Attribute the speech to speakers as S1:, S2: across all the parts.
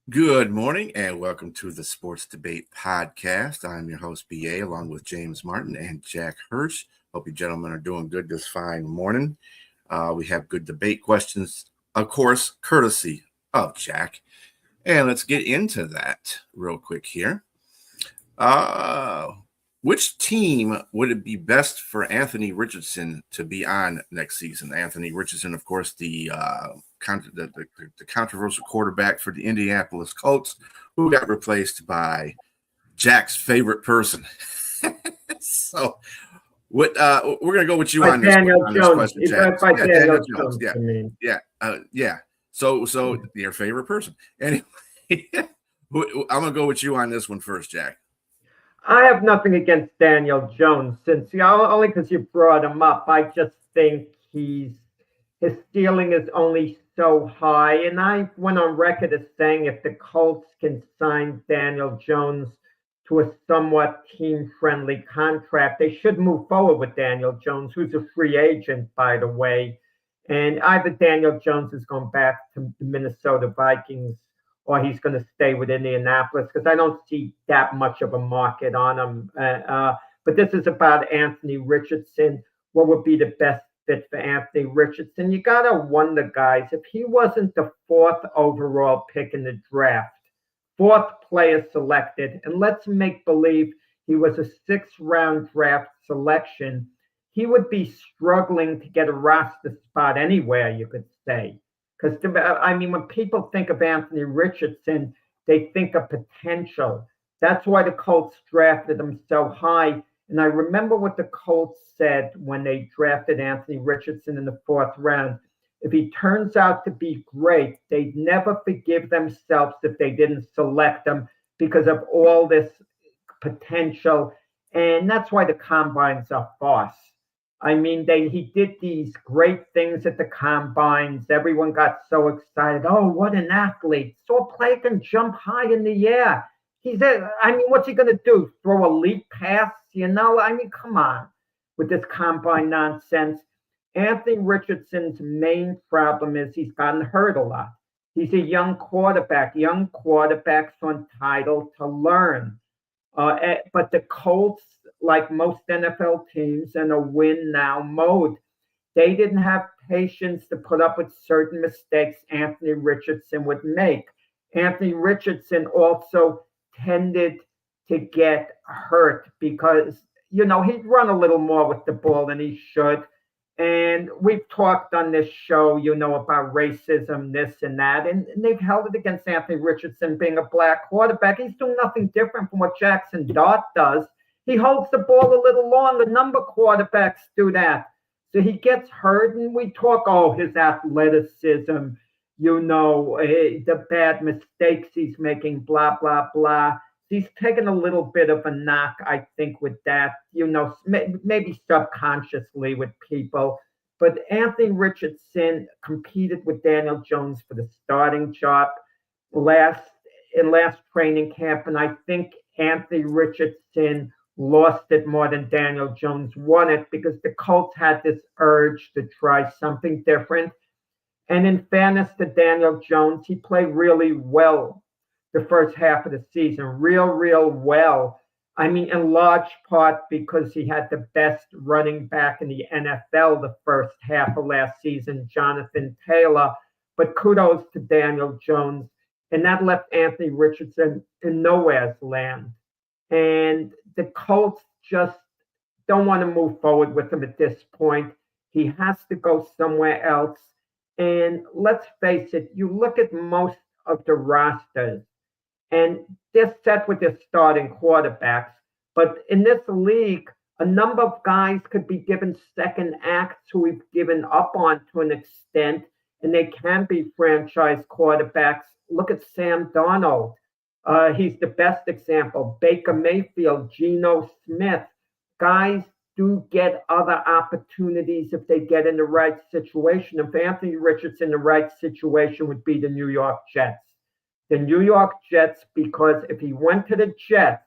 S1: Good morning and welcome to the Sports Debate Podcast. I'm your host, BA, along with James Martin and Jack Hirsch. Hope you gentlemen are doing good this fine morning. We have good debate questions, of course, courtesy of Jack. And let's get into that real quick here. Which team would it be best for Anthony Richardson to be on next season? Anthony Richardson, of course, the controversial quarterback for the Indianapolis Colts, who got replaced by Jack's favorite person. So, we're going to go with you on this question, Jack. Daniel Jones. Yeah. So your favorite person. Anyway, I'm going to go with you on this one first, Jack.
S2: I have nothing against Daniel Jones, since only because you brought him up. I just think his ceiling is only so high, and I went on record as saying if the Colts can sign Daniel Jones to a somewhat team-friendly contract, they should move forward with Daniel Jones, who's a free agent, by the way. And either Daniel Jones is going back to the Minnesota Vikings, or he's going to stay with Indianapolis, because I don't see that much of a market on him. But this is about Anthony Richardson. What would be the best fit for Anthony Richardson? You got to wonder, guys, if he wasn't the 4th overall pick in the draft, 4th player selected, and let's make believe he was a 6th-round draft selection, he would be struggling to get a roster spot anywhere, you could say. Because, when people think of Anthony Richardson, they think of potential. That's why the Colts drafted him so high. And I remember what the Colts said when they drafted Anthony Richardson in the 4th round. If he turns out to be great, they'd never forgive themselves if they didn't select him because of all this potential. And that's why the combines are farce. He did these great things at the combines. Everyone got so excited. Oh, what an athlete. So a player can jump high in the air. What's he going to do? Throw a leap pass? Come on with this combine nonsense. Anthony Richardson's main problem is he's gotten hurt a lot. He's a young quarterback. Young quarterbacks are entitled to learn. But the Colts, like most NFL teams, in a win-now mode. They didn't have patience to put up with certain mistakes Anthony Richardson would make. Anthony Richardson also tended to get hurt because, he'd run a little more with the ball than he should. And we've talked on this show, about racism, this and that, and they've held it against Anthony Richardson being a black quarterback. He's doing nothing different from what Jackson Dart does. He holds the ball a little longer. Number quarterbacks do that. So he gets hurt, and we talk, his athleticism, the bad mistakes he's making, blah, blah, blah. He's taken a little bit of a knock, I think, with that, maybe subconsciously with people. But Anthony Richardson competed with Daniel Jones for the starting job last training camp, and I think Anthony Richardson lost it more than Daniel Jones won it because the Colts had this urge to try something different. And in fairness to Daniel Jones, he played really well the first half of the season, real well. I mean, in large part because he had the best running back in the NFL the first half of last season, Jonathan Taylor. But kudos to Daniel Jones. And that left Anthony Richardson in nowhere's land. And the Colts just don't want to move forward with him at this point. He has to go somewhere else. And let's face it, you look at most of the rosters, and they're set with their starting quarterbacks. But in this league, a number of guys could be given second acts who we've given up on to an extent, and they can be franchise quarterbacks. Look at Sam Darnold. He's the best example. Baker Mayfield, Geno Smith. Guys do get other opportunities if they get in the right situation. If Anthony Richardson, the right situation would be the New York Jets. The New York Jets, because if he went to the Jets,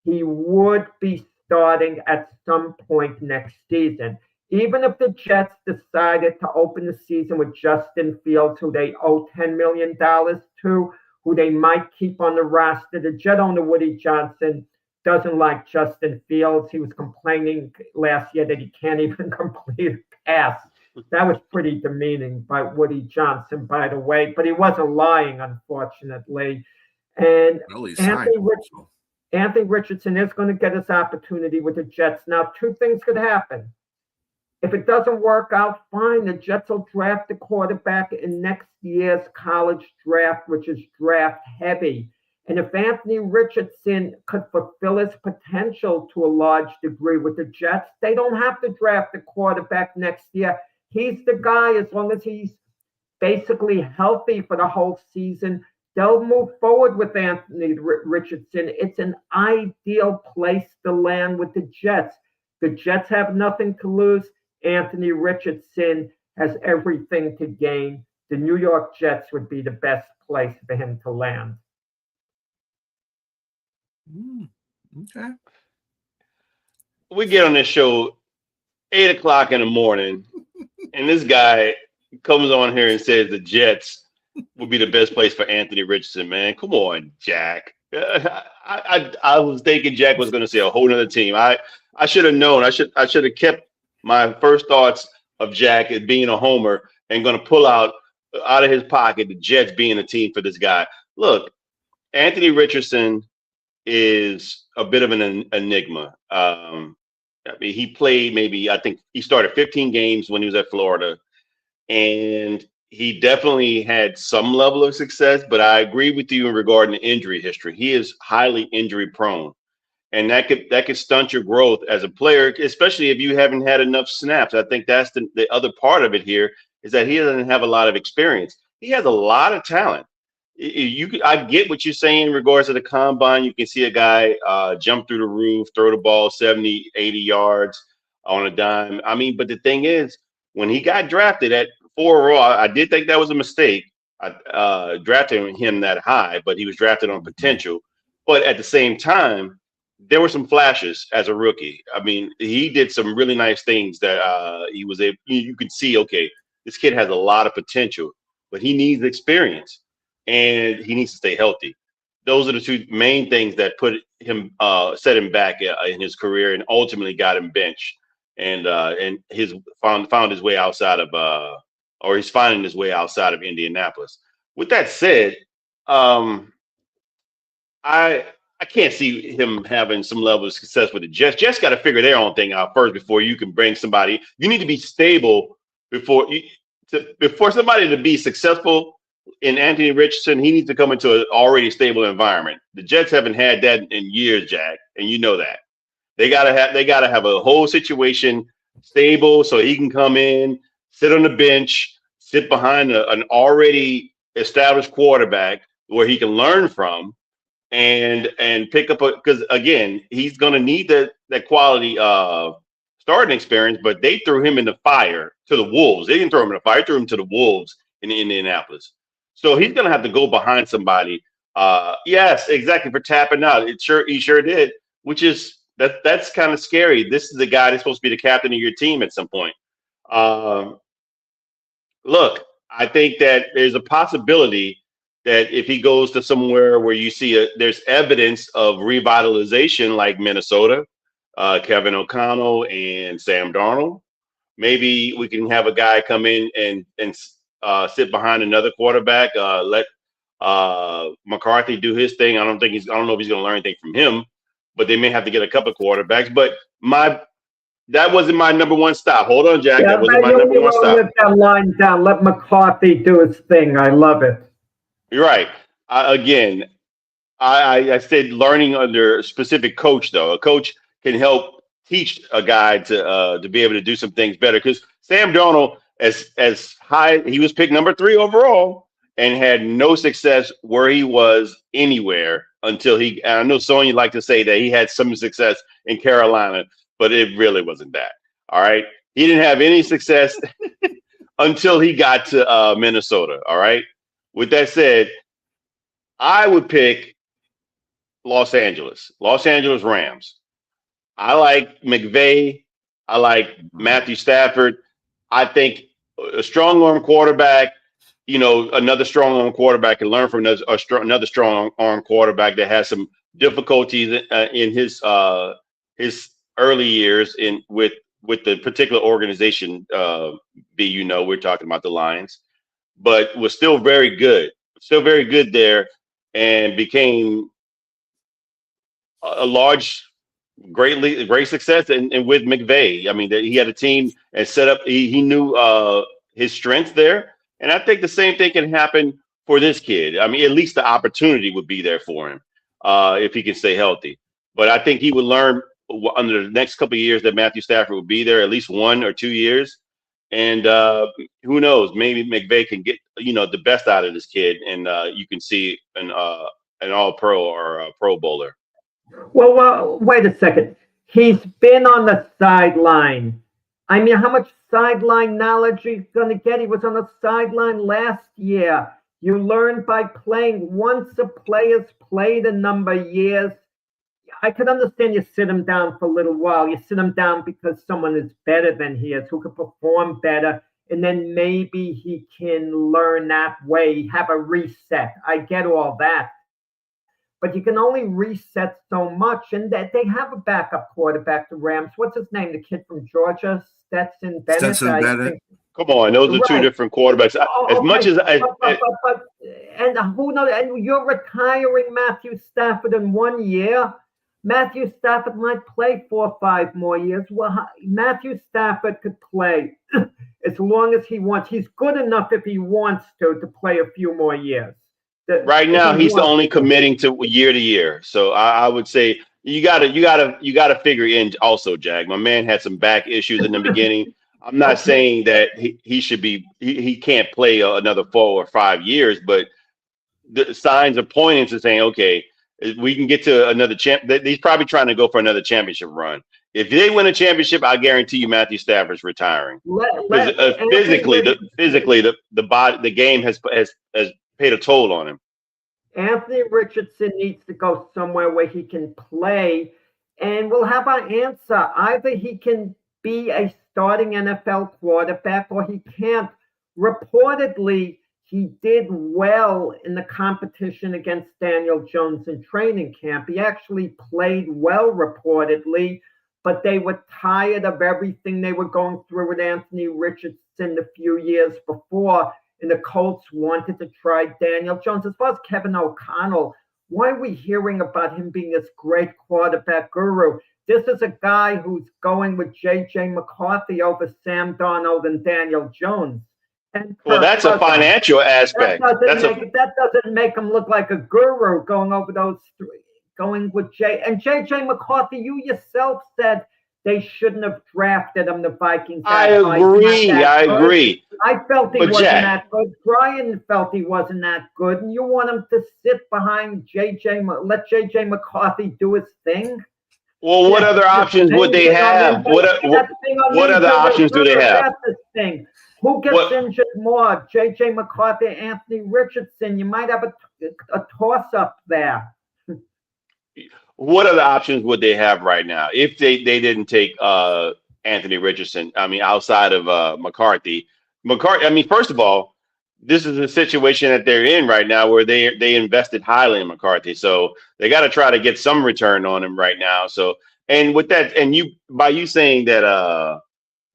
S2: he would be starting at some point next season. Even if the Jets decided to open the season with Justin Fields, who they owe $10 million to, who they might keep on the roster, the Jet owner, Woody Johnson, doesn't like Justin Fields. He was complaining last year that he can't even complete a pass. That was pretty demeaning by Woody Johnson, by the way, but he wasn't lying, unfortunately. And Anthony Richardson is going to get his opportunity with the Jets. Now, two things could happen. If it doesn't work out, fine. The Jets will draft a quarterback in next year's college draft, which is draft heavy. And if Anthony Richardson could fulfill his potential to a large degree with the Jets, they don't have to draft a quarterback next year. He's the guy. As long as he's basically healthy for the whole season, they'll move forward with Anthony Richardson. It's an ideal place to land with the Jets. The Jets have nothing to lose. Anthony Richardson has everything to gain. The New York Jets would be the best place for him to land.
S1: Okay.
S3: We get on this show 8 o'clock in the morning, and this guy comes on here and says the Jets would be the best place for Anthony Richardson. Man, come on, Jack. I was thinking Jack was going to say a whole nother team. I should have known. I should have kept my first thoughts of Jack as being a homer and going to pull out of his pocket the Jets being a team for this guy. Look, Anthony Richardson is a bit of an enigma. I mean, he played I think he started 15 games when he was at Florida, and he definitely had some level of success, but I agree with you in regarding the injury history. He is highly injury prone, and that could stunt your growth as a player, especially if you haven't had enough snaps. I think that's the other part of it here is that he doesn't have a lot of experience. He has a lot of talent. I get what you're saying in regards to the combine. You can see a guy jump through the roof, throw the ball 70, 80 yards on a dime. I mean, but the thing is, when he got drafted at 4 overall, I did think that was a mistake. I drafted him that high, but he was drafted on potential. But at the same time, there were some flashes as a rookie. I mean, he did some really nice things that he was able. You could see, okay, this kid has a lot of potential, but he needs experience. And he needs to stay healthy. Those are the two main things that put him, set him back in his career, and ultimately got him benched. And his found his way outside of, or he's finding his way outside of Indianapolis. With that said, I can't see him having some level of success with the Jets. Jets got to figure their own thing out first before you can bring somebody. You need to be stable before somebody to be successful. In Anthony Richardson, he needs to come into an already stable environment. The Jets haven't had that in years, Jack, and you know that. They gotta have a whole situation stable so he can come in, sit on the bench, sit behind an already established quarterback where he can learn from and pick up because again, he's gonna need that quality starting experience, but they threw him in the fire to the Wolves. They didn't throw him in the fire, they threw him to the Wolves in Indianapolis. So he's going to have to go behind somebody. Yes, exactly, for tapping out. He sure did, which is that's kind of scary. This is the guy that's supposed to be the captain of your team at some point. Look, I think that there's a possibility that if he goes to somewhere where you see there's evidence of revitalization like Minnesota, Kevin O'Connell and Sam Darnold, maybe we can have a guy come in and sit behind another quarterback, let McCarthy do his thing. I don't know if he's going to learn anything from him, but they may have to get a couple quarterbacks. But that wasn't my number one stop. Hold on, Jack. That wasn't my number one stop.
S2: Let that line down. Let McCarthy do his thing. I love it.
S3: You're right. I said learning under a specific coach, though. A coach can help teach a guy to be able to do some things better. Because Sam Darnold, as high, he was picked number 3 overall and had no success where he was anywhere until he. And I know Sonya like to say that he had some success in Carolina, but it really wasn't that. All right, he didn't have any success until he got to Minnesota. All right. With that said, I would pick Los Angeles Rams. I like McVay. I like Matthew Stafford. I think a strong arm quarterback, another strong arm quarterback can learn from another strong arm quarterback that has some difficulties in his early years with the particular organization. We're talking about the Lions, but was still very good there, and became a great success. And with McVay, I mean, he had a team and set up. He knew his strengths there, and I think the same thing can happen for this kid. I mean, at least the opportunity would be there for him if he can stay healthy. But I think he would learn under the next couple of years that Matthew Stafford will be there, at least 1 or 2 years. And who knows? Maybe McVay can get the best out of this kid, and you can see an All-Pro or a Pro Bowler.
S2: Well, wait a second. He's been on the sideline. I mean, how much sideline knowledge he's going to get? He was on the sideline last year. You learn by playing. Once a player's played a number of years, I could understand you sit him down for a little while. You sit him down because someone is better than he is, who can perform better, and then maybe he can learn that way, have a reset. I get all that. But you can only reset so much, and that they have a backup quarterback, the Rams. What's his name? The kid from Georgia, Stetson Bennett.
S3: Come on, those are 2 different quarterbacks.
S2: And who knows? And you're retiring Matthew Stafford in 1 year. Matthew Stafford might play 4 or 5 more years. Well, Matthew Stafford could play as long as he wants. He's good enough if he wants to play a few more years.
S3: Right now, he's only committing to year. So I would say you gotta figure in also, Jag. My man had some back issues in the beginning. I'm not saying that he should be he can't play another 4 or 5 years, but the signs are pointing to saying, okay, we can get to another champ. He's probably trying to go for another championship run. If they win a championship, I guarantee you Matthew Stafford's retiring. Physically, the game has paid a toll on him.
S2: Anthony Richardson needs to go somewhere where he can play, and we'll have our answer. Either he can be a starting NFL quarterback or he can't. Reportedly, he did well in the competition against Daniel Jones in training camp. He actually played well, reportedly, but they were tired of everything they were going through with Anthony Richardson a few years before. And the Colts wanted to try Daniel Jones. As far as Kevin O'Connell, why are we hearing about him being this great quarterback guru? This is a guy who's going with J.J. McCarthy over Sam Darnold and Daniel Jones.
S3: Well, that's a financial aspect.
S2: That doesn't make him look like a guru going over those three, going with J.J. McCarthy. You yourself said they shouldn't have drafted him, the Vikings.
S3: I agree.
S2: I felt he wasn't that good. Brian felt he wasn't that good. And you want him to sit behind let J.J. McCarthy do his thing?
S3: Well, what other options would they have? What other options do they have?
S2: Who gets injured more, J.J. McCarthy or Anthony Richardson? You might have a toss-up there.
S3: What other options would they have right now if they didn't take Anthony Richardson? I mean, outside of McCarthy. I mean, first of all, this is a situation that they're in right now where they invested highly in McCarthy. So they got to try to get some return on him right now. So, and with that, and by you saying that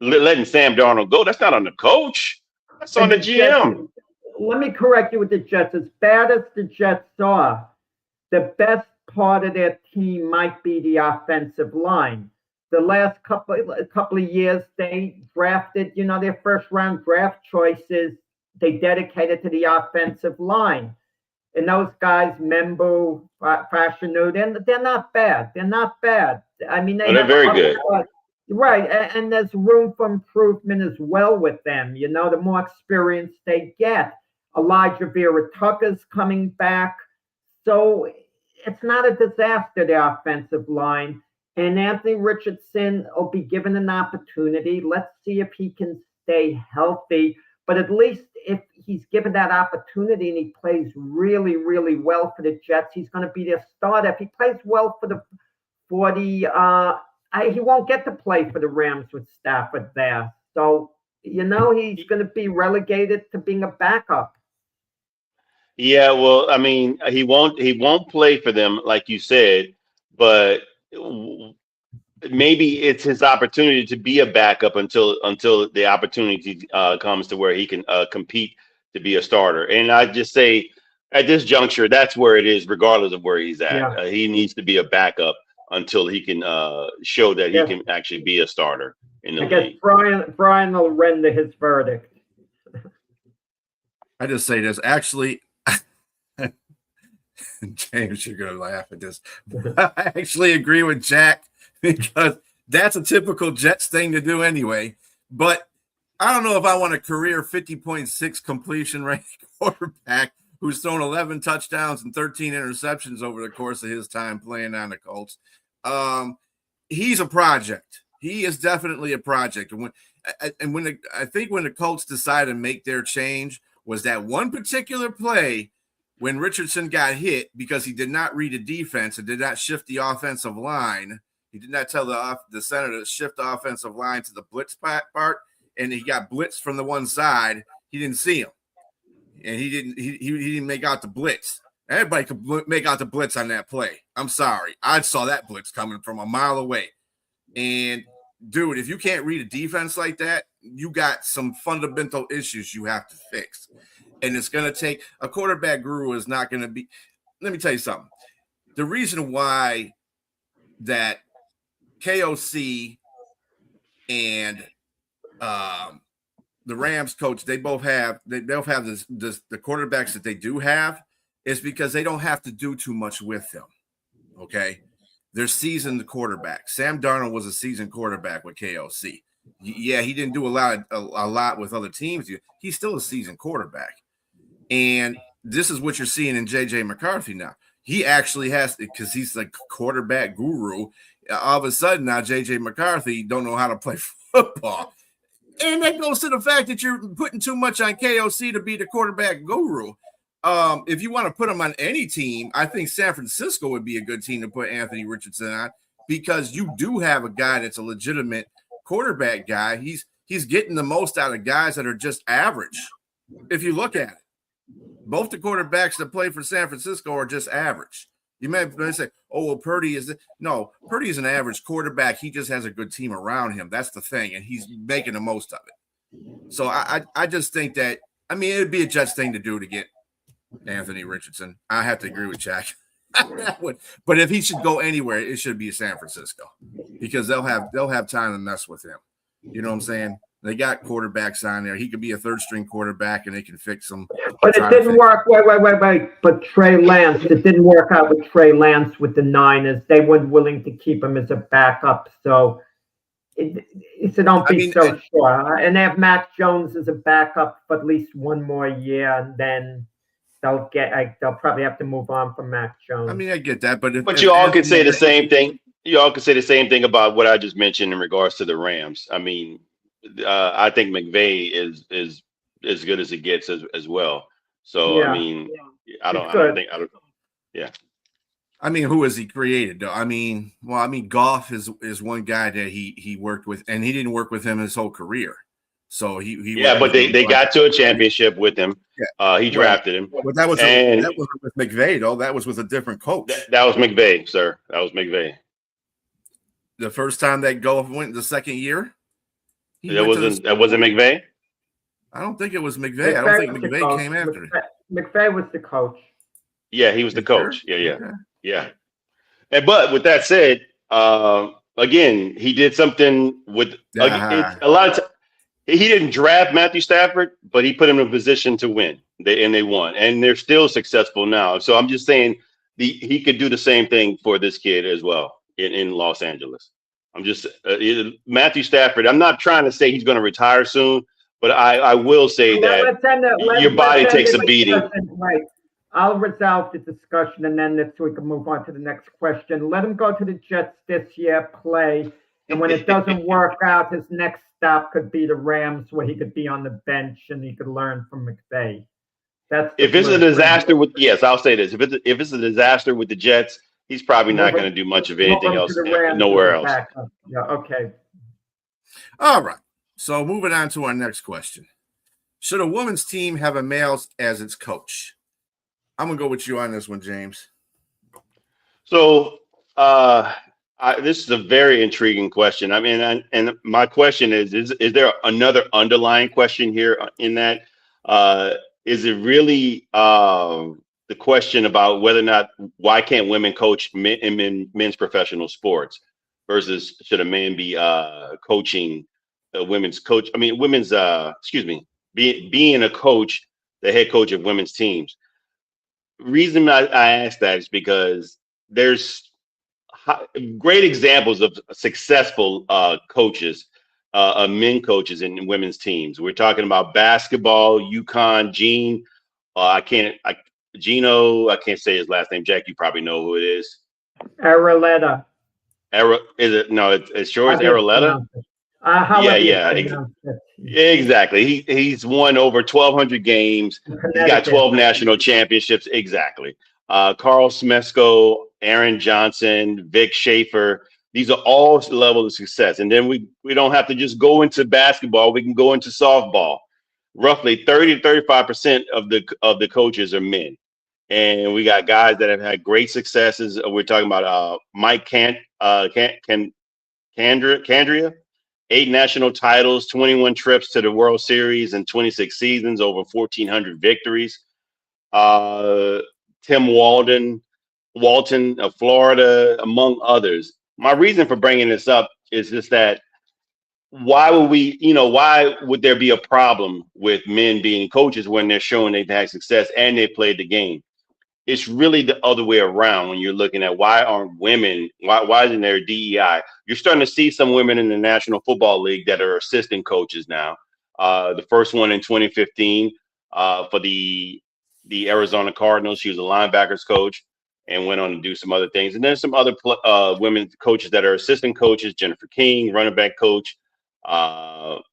S3: letting Sam Darnold go, that's not on the coach. That's on the GM.
S2: Let me correct you with the Jets. As bad as the Jets are, the best part of their team might be the offensive line. The last couple of years, they drafted, their first round draft choices. They dedicated to the offensive line, and those guys, Membu, Fashanu, they're not bad. They're not bad. I mean,
S3: they're very good.
S2: Right, and there's room for improvement as well with them. The more experience they get. Elijah Vera Tucker's coming back, so it's not a disaster, the offensive line. And Anthony Richardson will be given an opportunity. Let's see if he can stay healthy. But at least if he's given that opportunity and he plays really, really well for the Jets, he's going to be their starter. If he plays well he won't get to play for the Rams with Stafford there. So, he's going to be relegated to being a backup.
S3: Yeah, well, I mean, he won't play for them, like you said, but maybe it's his opportunity to be a backup until the opportunity comes to where he can compete to be a starter. And I just say at this juncture, that's where it is, regardless of where he's at.
S2: Yeah.
S3: He needs to be a backup until he can show that he can actually be a starter in the league.
S2: Brian will render his verdict.
S1: I just say this. Actually, James, you're going to laugh at this. I actually agree with Jack because that's a typical Jets thing to do anyway. But I don't know if I want a career 50.6 completion rate quarterback who's thrown 11 touchdowns and 13 interceptions over the course of his time playing on the Colts. He's a project. He is definitely a project. And when the Colts decided to make their change was that one particular play when Richardson got hit because he did not read a defense and did not shift the offensive line. He did not tell the center to shift the offensive line to the blitz part, and he got blitzed from the one side. He didn't see him, and he didn't make out the blitz. Everybody could make out the blitz on that play. I'm sorry. I saw that blitz coming from a mile away. And, dude, if you can't read a defense like that, you got some fundamental issues you have to fix. And it's going to take – a quarterback guru is not going to be – let me tell you something. The reason why that KOC and the Rams coach, they both have the quarterbacks that they do have is because they don't have to do too much with them, okay? They're seasoned quarterbacks. Sam Darnold was a seasoned quarterback with KOC. Yeah, he didn't do a lot with other teams. He's still a seasoned quarterback. And this is what you're seeing in J.J. McCarthy now. He actually has – because he's the quarterback guru. All of a sudden now J.J. McCarthy don't know how to play football. And that goes to the fact that you're putting too much on KOC to be the quarterback guru. If you want to put him on any team, I think San Francisco would be a good team to put Anthony Richardson on because you do have a guy that's a legitimate quarterback guy. He's getting the most out of guys that are just average. If you look at it, both the quarterbacks that play for San Francisco are just average. You may say, oh, well, Purdy is – no, Purdy is an average quarterback. He just has a good team around him. That's the thing, and he's making the most of it. So I just think that – I mean, it would be a Jets thing to do to get Anthony Richardson. I have to agree with Jack. But if he should go anywhere, it should be San Francisco because they'll have time to mess with him. You know what I'm saying? They got quarterbacks on there. He could be a third-string quarterback, and they can fix him.
S2: But it didn't work. Wait. But Trey Lance, it didn't work out with Trey Lance with the Niners. They weren't willing to keep him as a backup. So it's don't be so sure. And they have Mac Jones as a backup for at least one more year, and then they'll probably have to move on from Mac Jones.
S1: I mean, I get that, but
S3: you all could say the same thing. You all could say the same thing about what I just mentioned in regards to the Rams. I mean, I think McVay is as good as it gets as well. So yeah. I mean, I don't think. I
S1: mean, who has he created though? I mean, Goff is one guy that he worked with, and he didn't work with him his whole career. So he
S3: but they got to a championship with him. He drafted him.
S1: But that wasn't with McVay, though. That was with a different coach.
S3: That was McVay, sir. That was McVay.
S1: The first time that Goff went the second year?
S3: That wasn't McVay?
S1: I don't think it was McVay. I don't think McVay came after it.
S2: McVay was the coach.
S3: Yeah, he was the coach.
S1: Sure?
S3: Yeah. But with that said, again, he did something with a lot of he didn't draft Matthew Stafford, but he put him in a position to win. They won, and they're still successful now. So I'm just saying he could do the same thing for this kid as well in Los Angeles. I'm just Matthew Stafford. I'm not trying to say he's going to retire soon, but I will say that your body takes a beating.
S2: Right. I'll resolve the discussion and then so we can move on to the next question. Let him go to the Jets this year, play. And when it doesn't work out, his next stop could be the Rams, where he could be on the bench and he could learn from McVay.
S3: If it's a disaster I'll say this. If it's a disaster with the Jets, he's probably not going to do much of anything else nowhere else.
S2: Yeah, okay.
S1: All right. So moving on to our next question. Should a women's team have a male as its coach? I'm going to go with you on this one, James.
S3: So this is a very intriguing question. I mean, and my question is there another underlying question here in that? Is it really the question about whether or not why can't women coach in men's professional sports versus should a man be coaching a women's coach? I mean, being a coach, the head coach of women's teams. Reason I ask that is because there's great examples of successful coaches, men coaches in women's teams. We're talking about basketball, UConn, Gino, I can't say his last name. Jack, you probably know who it is.
S2: Aroleta.
S3: Is it? No, it's sure is Aroleta. Exactly. He's won over 1,200 games. He's got 12 national championships. Exactly. Carl Smesko, Aaron Johnson, Vic Schaefer. These are all levels of success. And then we don't have to just go into basketball. We can go into softball. Roughly 30 to 35% of the coaches are men. And we got guys that have had great successes. We're talking about Mike Candria, 8 national titles, 21 trips to the World Series in 26 seasons, over 1,400 victories. Tim Walton of Florida, among others. My reason for bringing this up is just that why would there be a problem with men being coaches when they're showing they've had success and they played the game? It's really the other way around when you're looking at why isn't there DEI? You're starting to see some women in the National Football League that are assistant coaches now. The first one in 2015 for the Arizona Cardinals, she was a linebackers coach and went on to do some other things. And then some other women coaches that are assistant coaches, Jennifer King, running back coach, Callie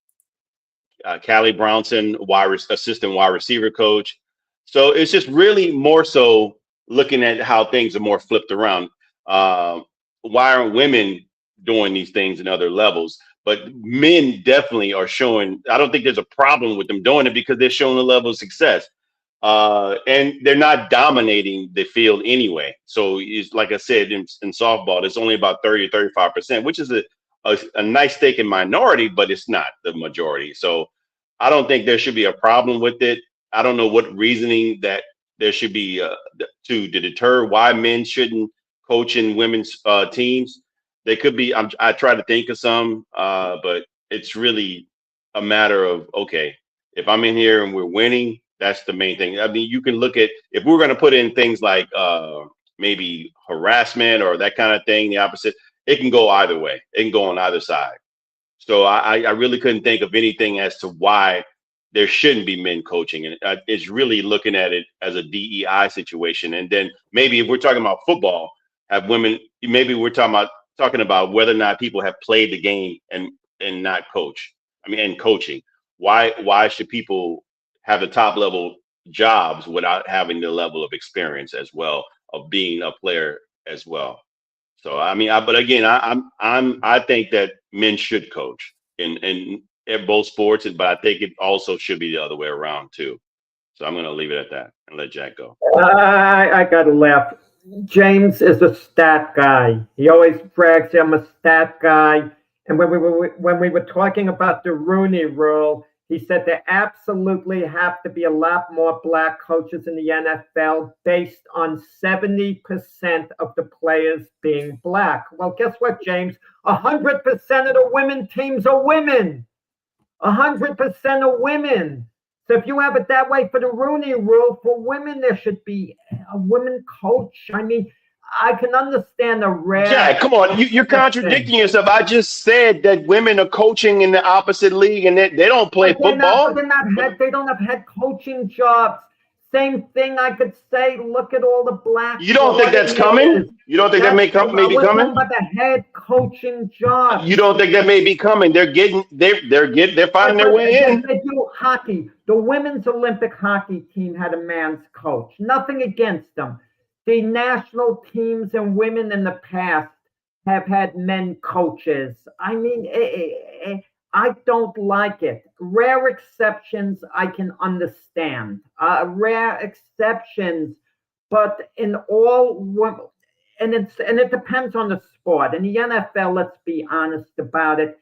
S3: Brownson, assistant wide receiver coach. So it's just really more so looking at how things are more flipped around. Why aren't women doing these things in other levels? But men definitely are showing. I don't think there's a problem with them doing it because they're showing a level of success. And they're not dominating the field anyway. So it's like I said, in softball, it's only about 30 to 35%, which is a nice stake in minority, but it's not the majority. So I don't think there should be a problem with it. I don't know what reasoning that there should be to deter why men shouldn't coach in women's teams. They could be. I try to think of some, but it's really a matter of, okay, if I'm in here and we're winning, that's the main thing. I mean, you can look at, if we're going to put in things like maybe harassment or that kind of thing, the opposite, it can go either way. It can go on either side. So I really couldn't think of anything as to why there shouldn't be men coaching. And it's really looking at it as a DEI situation. And then maybe if we're talking about football, have women, maybe we're talking about whether or not people have played the game and not coach. I mean, and coaching. Why should people have the top level jobs without having the level of experience as well of being a player as well? So I mean, but again, I think that men should coach in both sports, but I think it also should be the other way around too. So I'm going to leave it at that and let Jack go.
S2: I gotta laugh. James is a stat guy. He always brags, I'm a stat guy. And when we were talking about the Rooney Rule, he said there absolutely have to be a lot more black coaches in the NFL based on 70% of the players being black. Well, guess what, James? 100% of the women teams are women. 100% are women. So if you have it that way for the Rooney Rule, for women, there should be a women coach. I mean, I can understand a rare.
S3: Jack, come on. You're contradicting yourself. I just said that women are coaching in the opposite league and they don't play football.
S2: They don't have head coaching jobs. Same thing I could say, look at all the black.
S3: You don't think that's coming? You don't think that may be coming?
S2: About the head coaching job.
S3: You don't think that may be coming? They're finding their way in.
S2: They do hockey. The women's Olympic hockey team had a man's coach. Nothing against them. The national teams and women in the past have had men coaches. I mean, I don't like it. Rare exceptions I can understand. Rare exceptions, but in all, and it depends on the sport. In the NFL, let's be honest about it.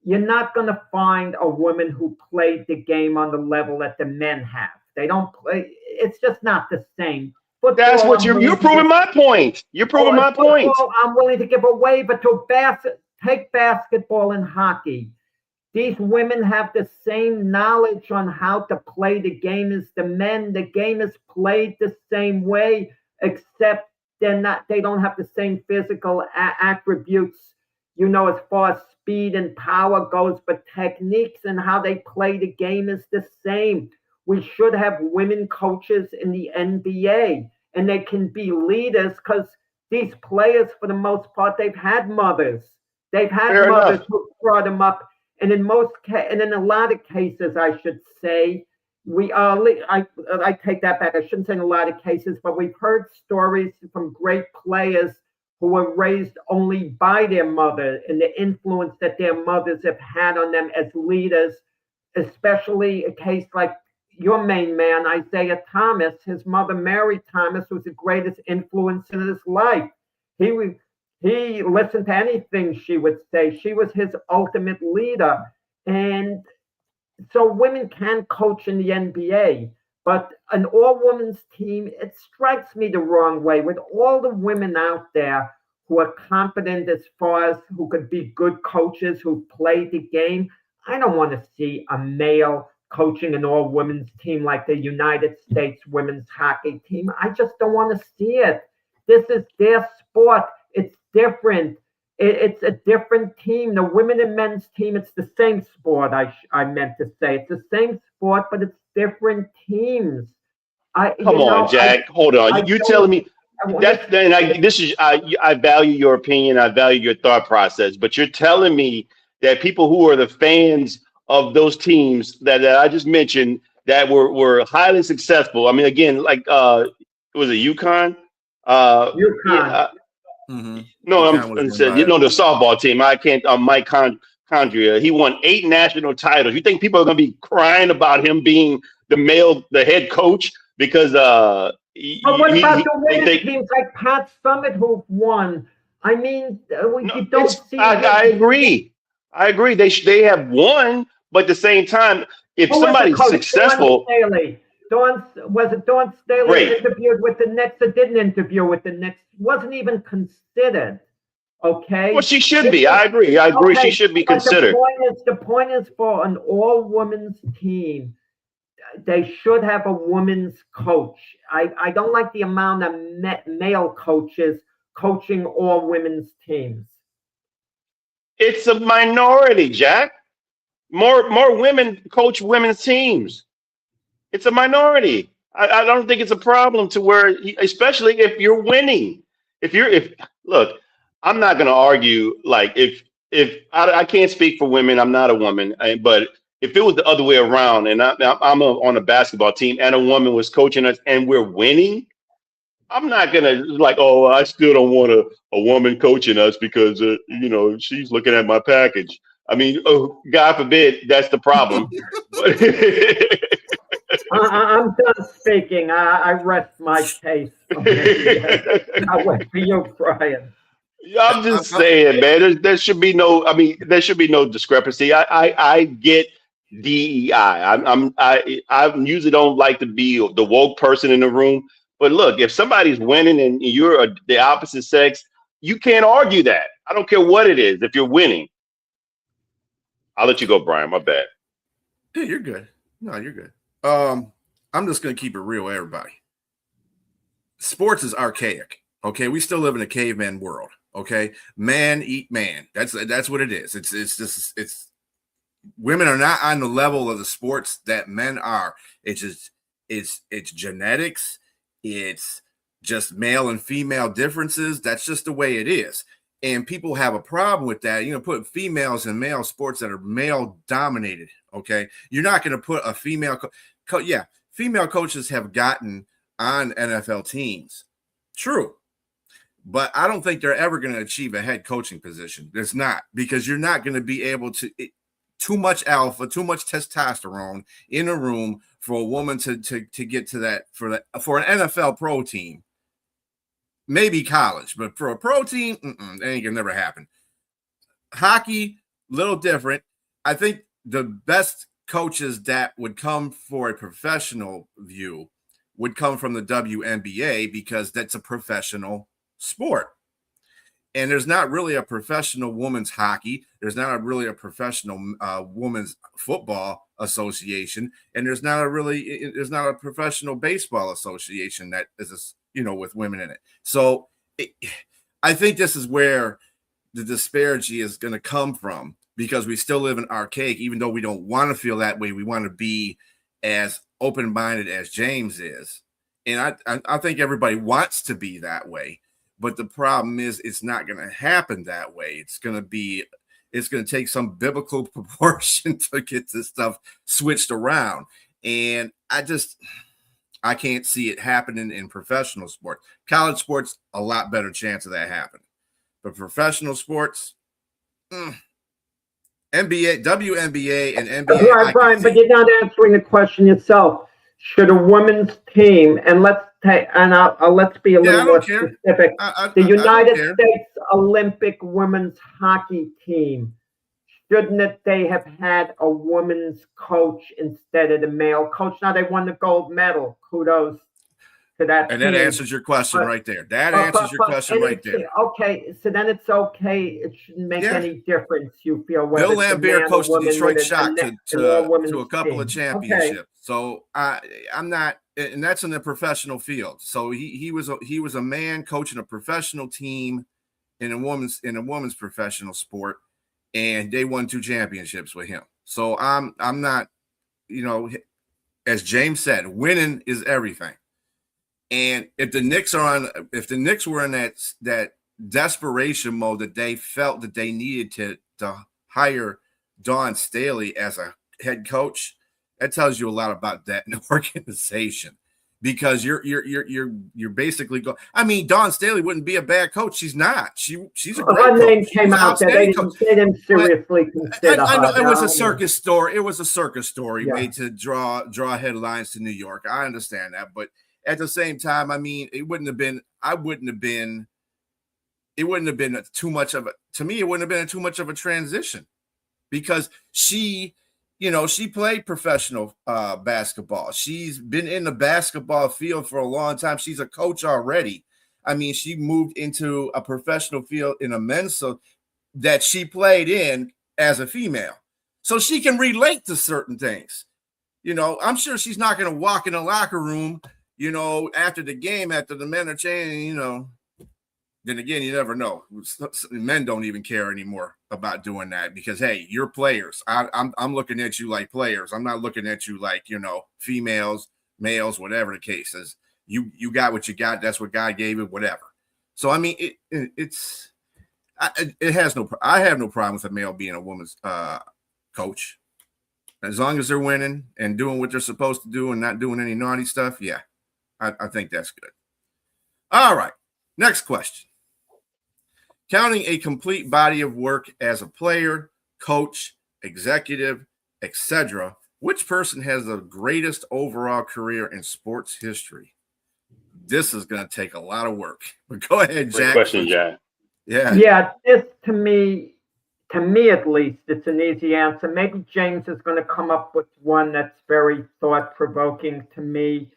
S2: You're not going to find a woman who played the game on the level that the men have. They don't play. It's just not the same. Football,
S3: that's what you're proving my point. You're proving my point.
S2: I'm willing to give a waiver to take basketball and hockey. These women have the same knowledge on how to play the game as the men. The game is played the same way, except they don't have the same physical attributes, as far as speed and power goes, but techniques and how they play the game is the same. We should have women coaches in the NBA, and they can be leaders because these players, for the most part, they've had mothers. They've had
S3: Fair
S2: mothers
S3: enough.
S2: who brought them up. And in a lot of cases, I should say, I take that back. I shouldn't say in a lot of cases, but we've heard stories from great players who were raised only by their mother and the influence that their mothers have had on them as leaders, especially a case like your main man, Isaiah Thomas. His mother, Mary Thomas, was the greatest influence in his life. He listened to anything she would say. She was his ultimate leader. And so women can coach in the NBA, but an all-women's team, it strikes me the wrong way. With all the women out there who are competent as far as who could be good coaches, who played the game, I don't want to see a male coaching an all-women's team like the United States women's hockey team. I just don't want to see it. This is their sport. It's different. It's a different team. The women and men's team, it's the same sport, I meant to say. It's the same sport, but it's different teams.
S3: Come on, Jack. Hold on. You're telling me I value your opinion. I value your thought process, but you're telling me that people who are the fans of those teams that I just mentioned that were highly successful. I mean, again, like was it UConn?
S2: UConn.
S3: Yeah,
S1: Mm-hmm.
S3: no, the softball team. I can't. Mike Condria. He won 8 national titles. You think people are going to be crying about him being the head coach because?
S2: But what about the women's teams like Pat Summit who've won? I mean, you don't see.
S3: I agree. They have won, but at the same time, if somebody's successful.
S2: Dawn Staley interviewed with the Knicks or didn't interview with the Knicks? Wasn't even considered. Okay.
S3: Well, she should be. I agree. Okay. She should be considered.
S2: The point is for an all-women's team, they should have a women's coach. I don't like the amount of male coaches coaching all women's teams.
S3: It's a minority, Jack. More women coach women's teams. It's a minority. I don't think it's a problem to where, especially if you're winning. Look, I'm not going to argue like if I can't speak for women. I'm not a woman, but if it was the other way around and I'm on a basketball team and a woman was coaching us and we're winning, I'm not going to like, oh, I still don't want a woman coaching us because, she's looking at my package. I mean, oh, God forbid that's the problem.
S2: I'm done speaking. I rest my case. I wait for you, Brian.
S3: I'm just saying, man. There should be no. I mean, there should be no discrepancy. I get DEI. I usually don't like to be the woke person in the room. But look, if somebody's winning and you're the opposite sex, you can't argue that. I don't care what it is. If you're winning, I'll let you go, Brian. My bad.
S1: Yeah, you're good. No, you're good. I'm just gonna keep it real, everybody. Sports is archaic. Okay, we still live in a caveman world. Okay, man eat man. That's what it is. It's women are not on the level of the sports that men are. It's just it's genetics. It's just male and female differences. That's just the way it is. And people have a problem with that. Putting females in male sports that are male dominated. Okay, you're not going to put a female. Female coaches have gotten on NFL teams. True. But I don't think they're ever going to achieve a head coaching position. There's not, because you're not going to be able to. Too much alpha, too much testosterone in a room for a woman to get to that for an NFL pro team. Maybe college, but for a pro team, that ain't gonna never happen. Hockey, little different. I think the best coaches that would come for a professional view would come from the WNBA, because that's a professional sport. And there's not really a professional women's hockey. There's not really a professional women's football association. And there's not a professional baseball association that is, with women in it. So I think this is where the disparity is going to come from, because we still live in archaic, even though we don't want to feel that way. We want to be as open-minded as James is. And I think everybody wants to be that way. But the problem is, it's not going to happen that way. It's going to take some biblical proportion to get this stuff switched around. And I can't see it happening in professional sports. College sports, a lot better chance of that happening. But professional sports, NBA, WNBA, and NBA.
S2: Right, Brian, but you're not answering the question yourself. Should a women's team, and let's be a little more specific, the United States Olympic women's hockey team, shouldn't they have had a women's coach instead of the male coach? Now they won the gold medal. Kudos to that
S1: and
S2: team.
S1: that answers your question right there. That answers your question right there.
S2: Okay, so then it's okay. It shouldn't make any difference, you feel.
S1: Bill Laimbeer coached the Detroit Shock to a couple of championships. Okay. So I'm not, and that's in the professional field. So he was a man coaching a professional team in a woman's professional sport, and they won 2 championships with him. So I'm not, as James said, winning is everything. And if the Knicks were in that desperation mode that they felt that they needed to hire Dawn Staley as a head coach, that tells you a lot about that organization, because you're basically going. I mean, Dawn Staley wouldn't be a bad coach. She's not. She's a great coach.
S2: Her name came out there. They didn't seriously consider.
S1: I know it was a circus story. It was a circus story made to draw headlines to New York. I understand that, but at the same time, I mean, it wouldn't have been too much of a, to me, it wouldn't have been too much of a transition, because she played professional basketball. She's been in the basketball field for a long time. She's a coach already. I mean, she moved into a professional field in a men's that she played in as a female. So she can relate to certain things. I'm sure she's not going to walk in the locker room, after the game, after the men are changing, then again, you never know. Men don't even care anymore about doing that, because, hey, you're players. I'm looking at you like players. I'm not looking at you like, females, males, whatever the case is. You got what you got. That's what God gave you, whatever. So, I mean, I have no problem with a male being a woman's coach. As long as they're winning and doing what they're supposed to do and not doing any naughty stuff, yeah, I think that's good. All right, next question. Counting a complete body of work as a player, coach, executive, etc., Which person has the greatest overall career in sports history? This is going to take a lot of work. But go ahead, Jack.
S3: Great question, Jack.
S2: Yeah. This to me at least, it's an easy answer. Maybe James is going to come up with one that's very thought-provoking to me,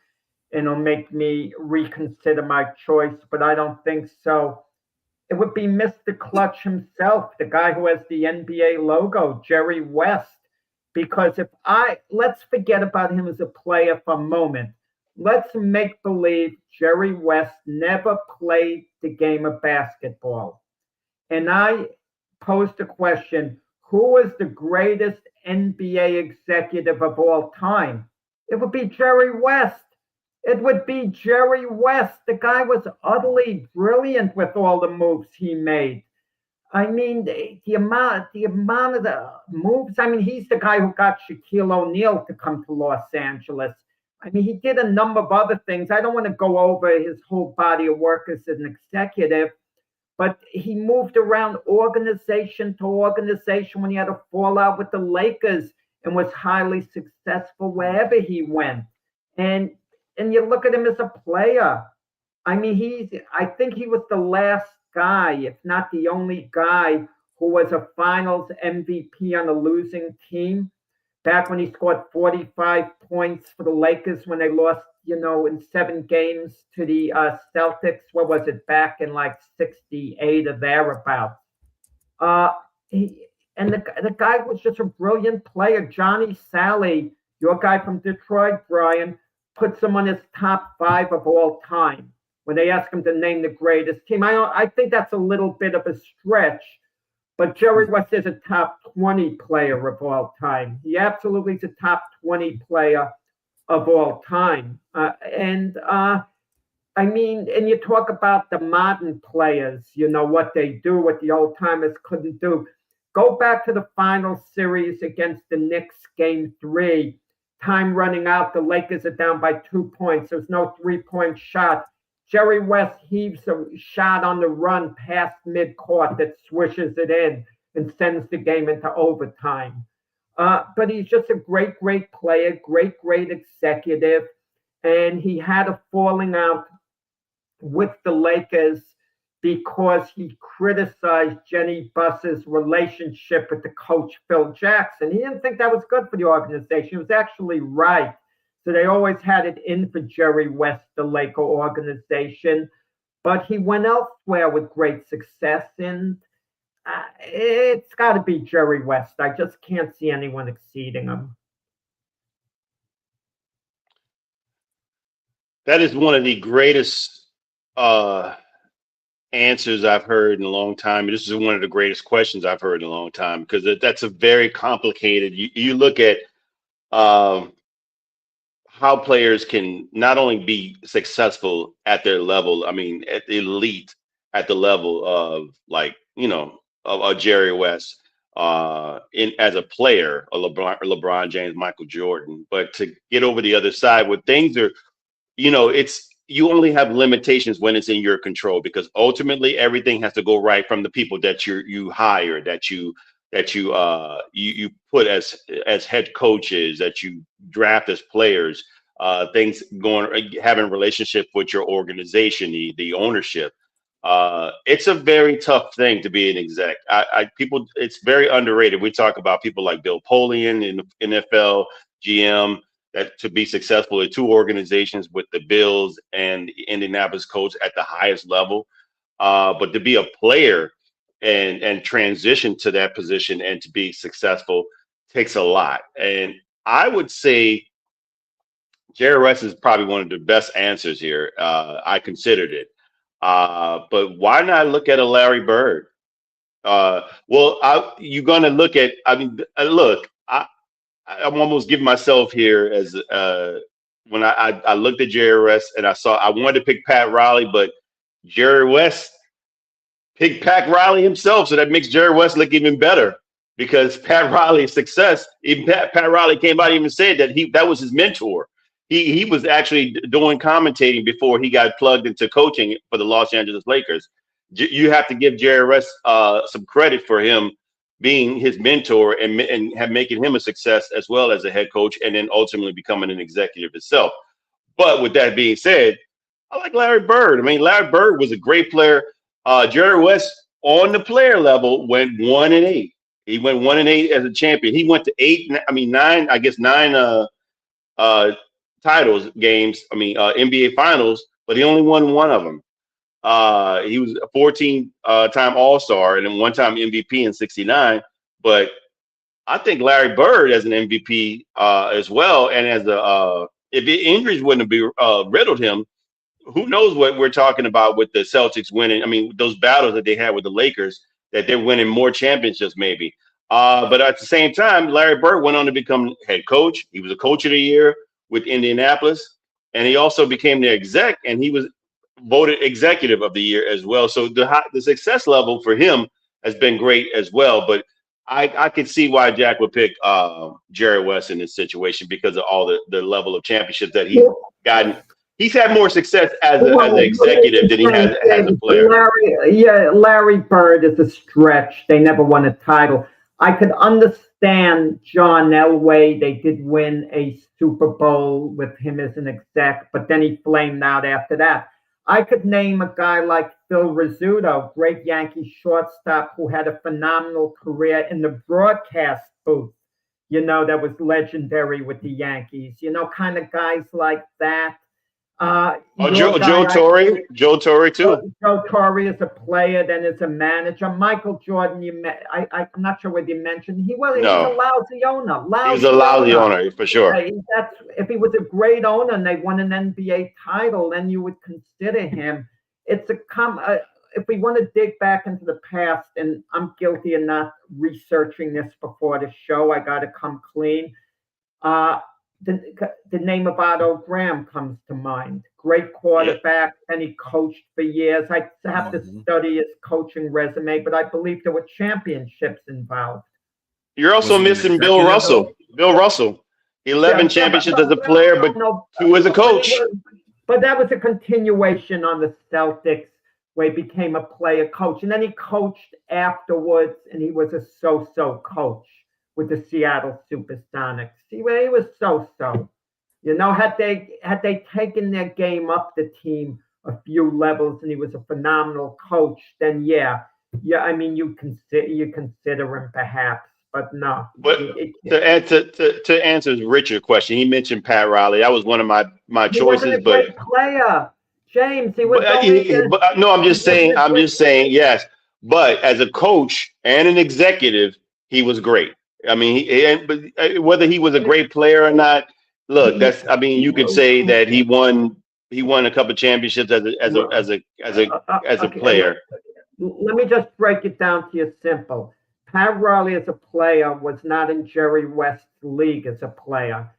S2: and it'll make me reconsider my choice, but I don't think so. It would be Mr. Clutch himself, the guy who has the NBA logo, Jerry West. Because let's forget about him as a player for a moment. Let's make believe Jerry West never played the game of basketball. And I posed the question, who is the greatest NBA executive of all time? It would be Jerry West. It would be Jerry West. The guy was utterly brilliant with all the moves he made. I mean, the amount of the moves. I mean, he's the guy who got Shaquille O'Neal to come to Los Angeles. I mean, he did a number of other things. I don't want to go over his whole body of work as an executive, but he moved around organization to organization when he had a fallout with the Lakers and was highly successful wherever he went. And you look at him as a player. I mean, I think he was the last guy, if not the only guy, who was a finals MVP on a losing team. Back when he scored 45 points for the Lakers when they lost, in 7 games to the Celtics. What was it, back in like 68 or thereabouts? The guy was just a brilliant player. Johnny Sally, your guy from Detroit, Brian, puts him on his top 5 of all time when they ask him to name the greatest team. I think that's a little bit of a stretch, but Jerry West is a top 20 player of all time. He absolutely is a top 20 player of all time. And you talk about the modern players, what they do, what the old timers couldn't do. Go back to the final series against the Knicks, game 3. Time running out, the Lakers are down by 2 points. There's no 3-point shot. Jerry West heaves a shot on the run past midcourt that swishes it in and sends the game into overtime. But he's just a great, great player, great, great executive. And he had a falling out with the Lakers because he criticized Jenny Buss's relationship with the coach, Phil Jackson. He didn't think that was good for the organization. He was actually right. So they always had it in for Jerry West, the Laker organization. But he went elsewhere with great success. And it's got to be Jerry West. I just can't see anyone exceeding him.
S3: That is one of the greatest answers I've heard in a long time. This is one of the greatest questions I've heard in a long time, because that's a very complicated. You look at how players can not only be successful at their level, I mean, at the elite, at the level of of Jerry West as a player, a LeBron James, Michael Jordan, but to get over the other side where things are, you only have limitations when it's in your control, because ultimately everything has to go right from the people that you hire, that you put as head coaches, that you draft as players, things having a relationship with your organization, the ownership. It's a very tough thing to be an exec. It's very underrated. We talk about people like Bill Polian in the NFL, GM, that to be successful at 2 organizations with the Bills and the Indianapolis Colts at the highest level. But to be a player and transition to that position and to be successful takes a lot. And I would say Jerry West is probably one of the best answers here. I considered it. But why not look at a Larry Bird? You're going to look at, I'm almost giving myself here as when I looked at Jerry West and I wanted to pick Pat Riley, but Jerry West picked Pat Riley himself. So that makes Jerry West look even better, because Pat Riley's success, even Pat Riley came out and even said that that was his mentor. He was actually doing commentating before he got plugged into coaching for the Los Angeles Lakers. You have to give Jerry West some credit for him being his mentor and have making him a success as well as a head coach, and then ultimately becoming an executive itself. But with that being said, I like Larry Bird. I mean, Larry Bird was a great player. Jerry West on the player level went 1-8. He went 1-8 as a champion. He went to nine titles games. NBA finals, but he only won one of them. He was a 14-time All-Star and then one-time MVP in '69. But I think Larry Bird as an MVP as well, and as if the injuries wouldn't have riddled him, who knows what we're talking about with the Celtics winning. I mean, those battles that they had with the Lakers, that they're winning more championships maybe. But at the same time, Larry Bird went on to become head coach. He was a coach of the year with Indianapolis, and he also became the exec, and he was voted executive of the year as well. So the success level for him has been great as well. But I could see why Jack would pick Jerry West in this situation because of all the level of championships that he's gotten. He's had more success as an executive than he has as a player.
S2: Larry Bird is a stretch. They never won a title. I could understand John Elway. They did win a Super Bowl with him as an exec, but then he flamed out after that. I could name a guy like Phil Rizzuto, great Yankee shortstop who had a phenomenal career in the broadcast booth, that was legendary with the Yankees, kind of guys like that.
S3: Joe Torre too.
S2: Joe Torre is a player, then is a manager. Michael Jordan, I'm not sure whether you mentioned he was a lousy owner.
S3: He was a lousy owner for sure.
S2: If he was a great owner and they won an NBA title, then you would consider him. It's if we want to dig back into the past, and I'm guilty of not researching this before the show, I got to come clean. The name of Otto Graham comes to mind. Great quarterback, and he coached for years. I have to study his coaching resume, but I believe there were championships involved.
S3: You're also missing Bill Russell. Bill Russell, 11 championships as a player, but 2 as a coach.
S2: But that was a continuation on the Celtics, where he became a player coach, and then he coached afterwards, and he was a so-so coach with the Seattle Supersonics. See, where he was so-so. Had they taken their game up the team a few levels, and he was a phenomenal coach, then I mean, you consider him perhaps, but no.
S3: But to answer Richard's question, he mentioned Pat Riley. That was one of my choices.
S2: Wasn't a great player, James. He was.
S3: No, I'm just saying yes. But as a coach and an executive, he was great. I mean, but whether he was a great player or not, look, you could say that he won a couple of championships as a player.
S2: Let me just break it down to you simple. Pat Riley as a player was not in Jerry West's league as a player,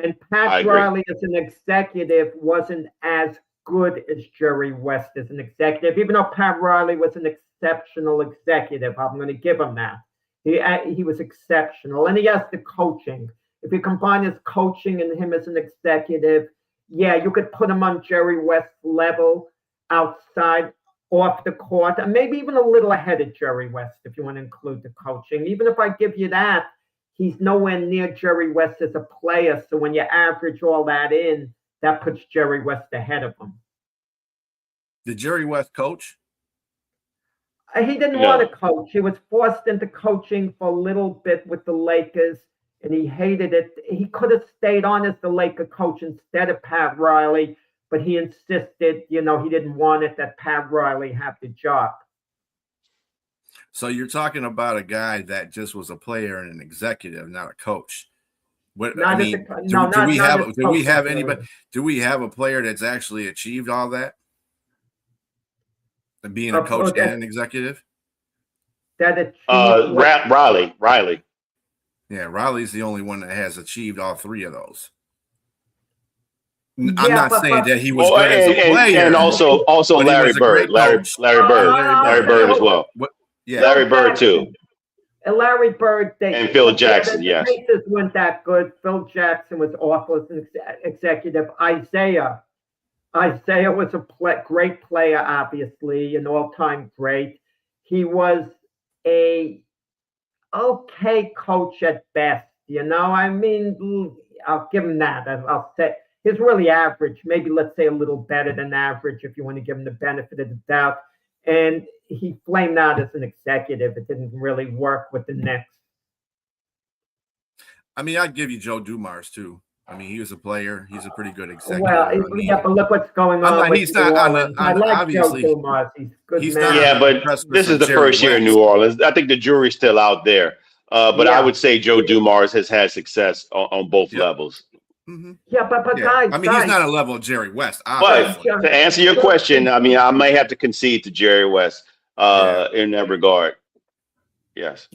S2: and Pat Riley as an executive wasn't as good as Jerry West as an executive. Even though Pat Riley was an exceptional executive, I'm going to give him that. He was exceptional, and he has the coaching. If you combine his coaching and him as an executive, you could put him on Jerry West's level outside, off the court, and maybe even a little ahead of Jerry West if you want to include the coaching. Even if I give you that, he's nowhere near Jerry West as a player. So when you average all that in, that puts Jerry West ahead of him.
S1: Did Jerry West coach?
S2: He didn't want to coach. He was forced into coaching for a little bit with the Lakers, and he hated it. He could have stayed on as the Laker coach instead of Pat Riley, but he insisted, he didn't want it, that Pat Riley have the job.
S1: So you're talking about a guy that just was a player and an executive, not a coach. Do we have a player that's actually achieved all that? And being a coach and an executive?
S3: Riley.
S1: Yeah, Riley's the only one that has achieved all 3 of those. I'm not saying that he was good as a player.
S3: And also Larry Bird. Larry Bird as well. Larry Bird too.
S2: And Larry Bird.
S3: And Phil Jackson, yes.
S2: The Pacers weren't that good. Phil Jackson was awful as an executive. Isaiah was a great player, obviously, an all-time great. He was okay coach at best. I mean, I'll give him that. I'll say he's really average. Maybe let's say a little better than average if you want to give him the benefit of the doubt. And he flamed out as an executive. It didn't really work with the Knicks.
S1: I mean, I'd give you Joe Dumars too. I mean, he was a player. He's a pretty good executive.
S2: Well, yeah, but look what's going on.
S1: He's not on
S2: I like Joe Dumars. He's good man.
S3: Yeah, but this is the first year in New Orleans. I think the jury's still out there. But I would say Joe Dumars has had success on both levels.
S2: Mm-hmm. Yeah, but guys,
S1: I mean, he's not a level of Jerry West.
S3: But to answer your question, I mean, I may have to concede to Jerry West in that regard. Yes.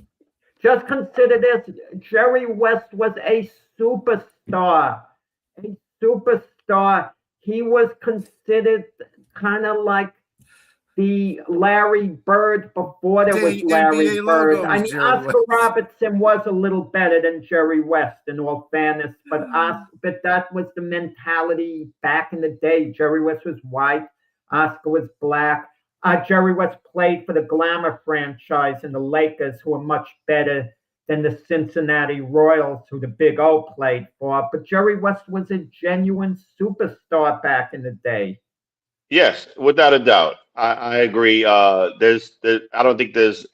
S2: Just consider this: Jerry West was a superstar. A superstar. He was considered kind of like the Larry Bird before there was Larry Bird. I mean, Oscar Robertson was a little better than Jerry West, in all fairness, but that was the mentality back in the day. Jerry West was white, Oscar was black. Jerry West played for the Glamour franchise and the Lakers, who were much better than the Cincinnati Royals, who the Big O played for. But Jerry West was a genuine superstar back in the day.
S3: Yes, without a doubt. I agree. I don't think there's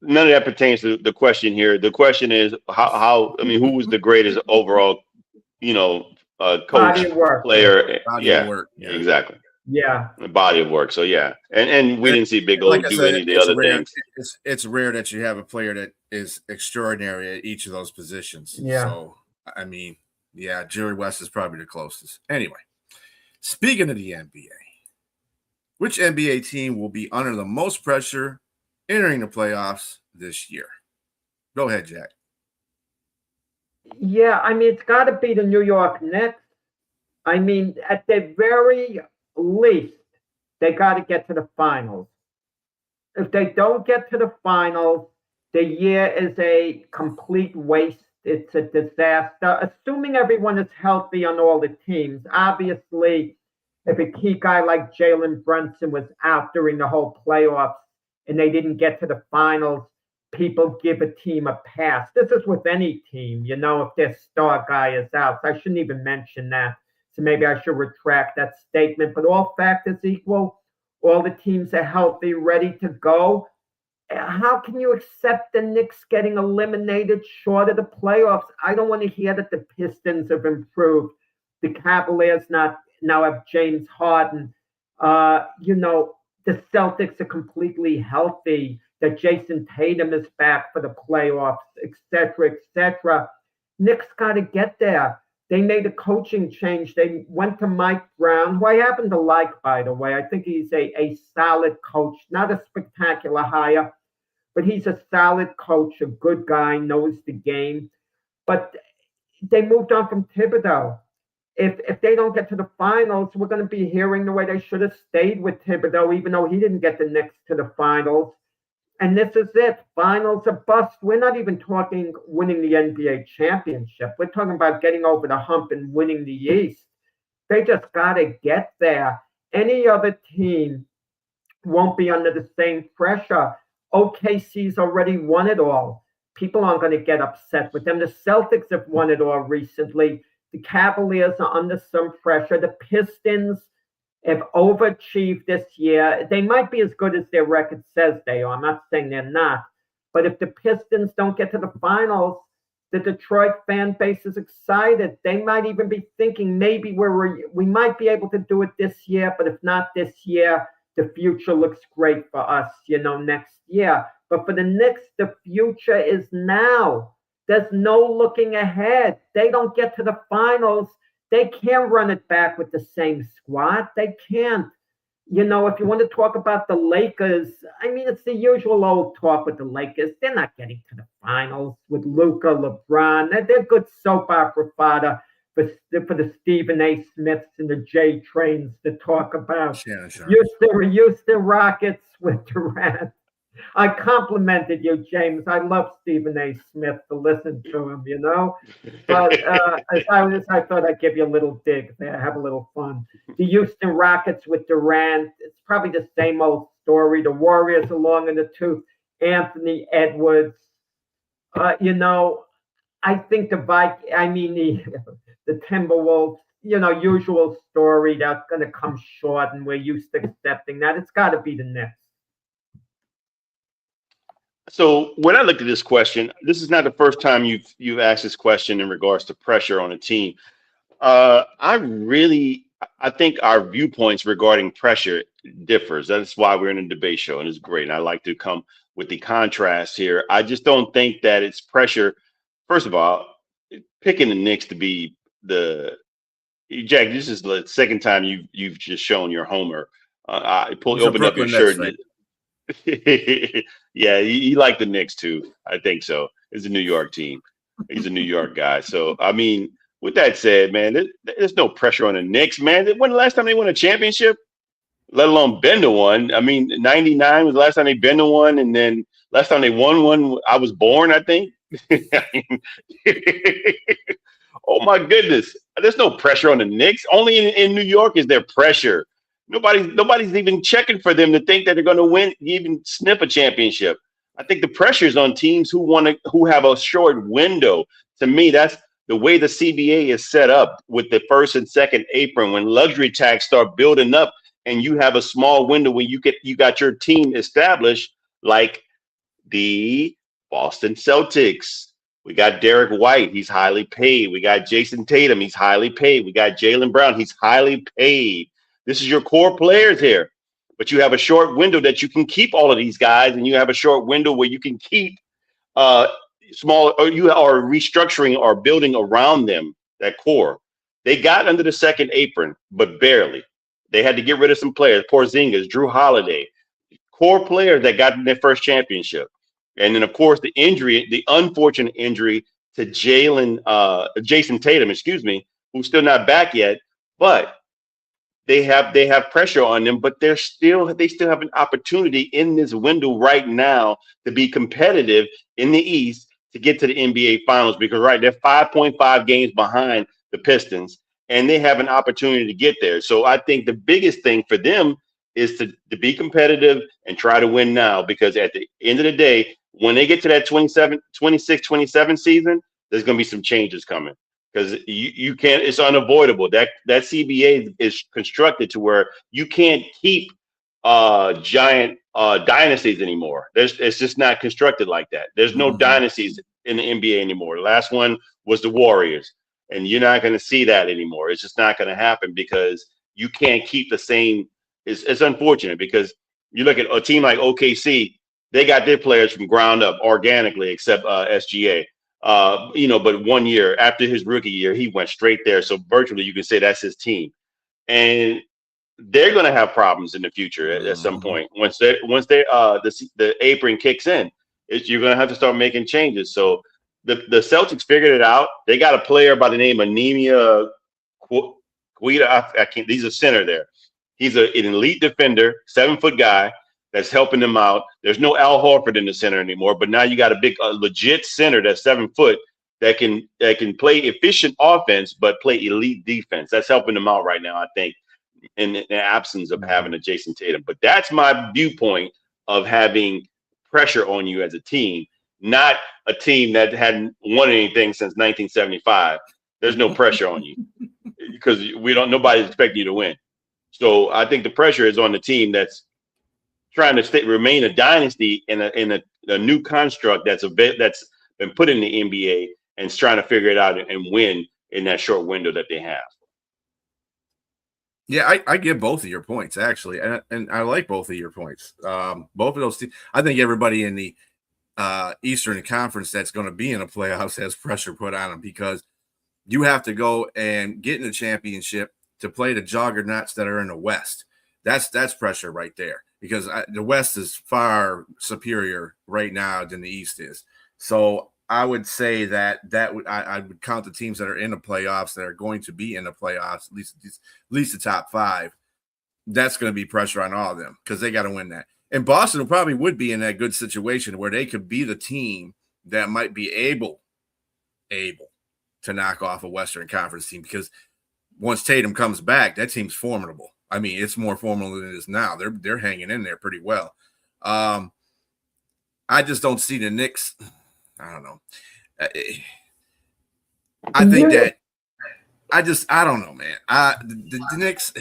S3: none of that pertains to the question here. The question is how I mean, who was the greatest overall, coach, player?
S1: Body of work.
S3: Yeah, exactly.
S2: Yeah,
S3: the body of work. So yeah, and we didn't see Big O do any of the other things.
S1: It's rare that you have a player that is extraordinary at each of those positions.
S2: Yeah.
S1: So I mean, yeah, Jerry West is probably the closest. Anyway, speaking of the NBA, which NBA team will be under the most pressure entering the playoffs this year? Go ahead, Jack.
S2: Yeah, I mean, it's got to be the New York Knicks. I mean, at the very least, they got to get to the finals. If they don't get to the finals, the year is a complete waste. It's a disaster, assuming everyone is healthy on all the teams. Obviously, if a key guy like Jalen Brunson was out during the whole playoffs and they didn't get to the finals, people give a team a pass. This is with any team, if their star guy is out. So I shouldn't even mention that. So maybe I should retract that statement. But all factors equal, all the teams are healthy, ready to go. How can you accept the Knicks getting eliminated short of the playoffs? I don't want to hear that the Pistons have improved. The Cavaliers now have James Harden. The Celtics are completely healthy. That Jason Tatum is back for the playoffs, etc., etc. Knicks got to get there. They made a coaching change. They went to Mike Brown, who I happen to like, by the way. I think he's a solid coach, not a spectacular hire, but he's a solid coach, a good guy, knows the game. But they moved on from Thibodeau. If they don't get to the finals, we're going to be hearing the way they should have stayed with Thibodeau, even though he didn't get the Knicks to the finals. And this is it. Finals are bust. We're not even talking winning the NBA championship. We're talking about getting over the hump and winning the East. They just got to get there. Any other team won't be under the same pressure. OKC's already won it all. People aren't going to get upset with them. The Celtics have won it all recently. The Cavaliers are under some pressure. The Pistons have overachieved this year. They might be as good as their record says they are. I'm not saying they're not. But if the Pistons don't get to the finals, the Detroit fan base is excited. They might even be thinking maybe we might be able to do it this year, but if not this year, the future looks great for us, next year. But for the Knicks, the future is now. There's no looking ahead. They don't get to the finals. They can't run it back with the same squad. They can't. If you want to talk about the Lakers, I mean, it's the usual old talk with the Lakers. They're not getting to the finals with Luka, LeBron. They're good soap opera fodder for the Stephen A. Smiths and the J Trains to talk about.
S1: Sure.
S2: Houston Rockets with Durant. I complimented you, James. I love Stephen A. Smith to listen to him, But I thought I'd give you a little dig there, have a little fun. The Houston Rockets with Durant, it's probably the same old story. The Warriors along in the tooth, Anthony Edwards. I think the Timberwolves, usual story that's going to come short, and we're used to accepting that. It's got to be the Knicks.
S3: So when I looked at this question, this is not the first time you've asked this question in regards to pressure on a team. I think our viewpoints regarding pressure differs. That's why we're in a debate show, and it's great. And I like to come with the contrast here. I just don't think that it's pressure. First of all, picking the Knicks to be Jack. This is the second time you've just shown your homer. Open up your shirt. Yeah, he liked the Knicks too. I think so. It's a New York team. He's a New York guy. So I mean, with that said, man, there's no pressure on the Knicks, man. When the last time they won a championship, let alone been to one? I mean, '99 was the last time they been to one, and then last time they won one, I was born, I think. Oh my goodness, there's no pressure on the Knicks. Only in New York is there pressure. Nobody's even checking for them to think that they're going to win, even sniff a championship. I think the pressure is on teams who have a short window. To me, that's the way the CBA is set up with the first and second apron. When luxury tax start building up, and you have a small window when you got your team established, like the Boston Celtics. We got Derek White, he's highly paid. We got Jason Tatum, he's highly paid. We got Jaylen Brown, he's highly paid. This is your core players here, but you have a short window that you can keep all of these guys, and you have a short window where you can keep small, or you are restructuring or building around them, that core. They got under the second apron, but barely. They had to get rid of some players, Porzingis, Drew Holiday, core players that got in their first championship. And then, of course, the unfortunate injury to Jason Tatum, who's still not back yet, but they have pressure on them, but they still have an opportunity in this window right now to be competitive in the East to get to the NBA Finals, because they're 5.5 games behind the Pistons, and they have an opportunity to get there. So I think the biggest thing for them is to be competitive and try to win now, because at the end of the day, when they get to that 26-27 season, there's going to be some changes coming. Because you can't, it's unavoidable. That CBA is constructed to where you can't keep giant dynasties anymore. It's just not constructed like that. There's no dynasties in the NBA anymore. The last one was the Warriors, and you're not going to see that anymore. It's just not going to happen, because you can't keep the same. It's unfortunate, because you look at a team like OKC, they got their players from ground up organically, except SGA. But 1 year after his rookie year, he went straight there. So virtually you can say that's his team. And they're going to have problems in the future at some point. Once the apron kicks in, you're going to have to start making changes. So the Celtics figured it out. They got a player by the name of Nemanja Queta. He's a center there. He's an elite defender, 7-foot guy that's helping them out. There's no Al Horford in the center anymore, but now you got a legit center that's 7 foot that can play efficient offense but play elite defense. That's helping them out right now, I think, in the absence of having a Jason Tatum. But that's my viewpoint of having pressure on you as a team, not a team that hadn't won anything since 1975. There's no pressure on you because nobody's expecting you to win. So I think the pressure is on the team that's trying to remain a dynasty in a new construct that's been put in the NBA, and is trying to figure it out and win in that short window that they have.
S1: Yeah, I get both of your points, actually, and I like both of your points. Both of those teams. I think everybody in the Eastern Conference that's going to be in the playoffs has pressure put on them, because you have to go and get in the championship to play the juggernauts that are in the West. That's pressure right there, because the West is far superior right now than the East is. So I would say that I would count the teams that are in the playoffs, that are going to be in the playoffs, at least the top 5. That's going to be pressure on all of them, because they got to win that. And Boston probably would be in that good situation where they could be the team that might be able to knock off a Western Conference team, because once Tatum comes back, that team's formidable. I mean, it's more formidable than it is now. They're hanging in there pretty well. I just don't see the Knicks. I don't know. I think that I don't know, man. The Knicks.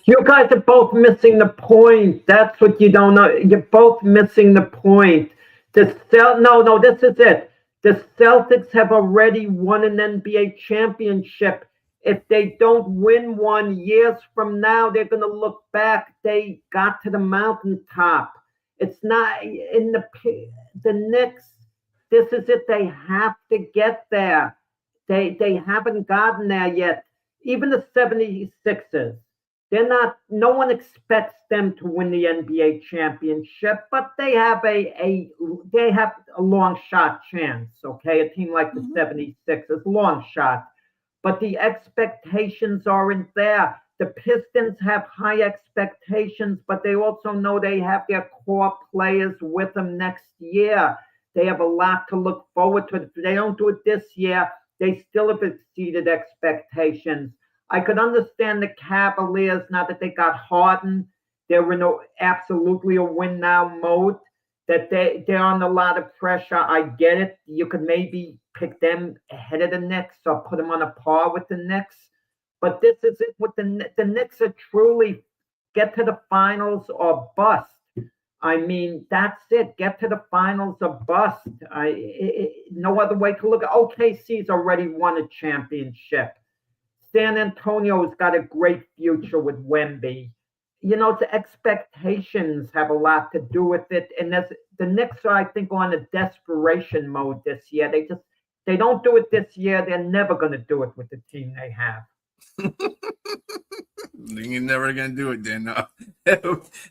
S2: You guys are both missing the point. That's what you don't know. You're both missing the point. No, this is it. The Celtics have already won an NBA championship. If they don't win one, years from now, they're going to look back. They got to the mountaintop. It's not in the Knicks. This is it. They have to get there. They haven't gotten there yet. Even the 76ers. No one expects them to win the NBA championship, but they have a long shot chance, okay? A team like the 76ers, long shot. But the expectations aren't there. The Pistons have high expectations, but they also know they have their core players with them next year. They have a lot to look forward to. If they don't do it this year, they still have exceeded expectations. I could understand the Cavaliers now that they got Harden. They were absolutely a win now mode. That they're under a lot of pressure. I get it. You could maybe pick them ahead of the Knicks or put them on a par with the Knicks. But this is it with the Knicks are truly get to the finals or bust. I mean, that's it. Get to the finals or bust. No other way to look at it. OKC's already won a championship. San Antonio's got a great future with Wemby. The expectations have a lot to do with it. And the Knicks are, I think, on a desperation mode this year. They don't do it this year. They're never going to do it with the team they have.
S1: You're never going to do it, then. No.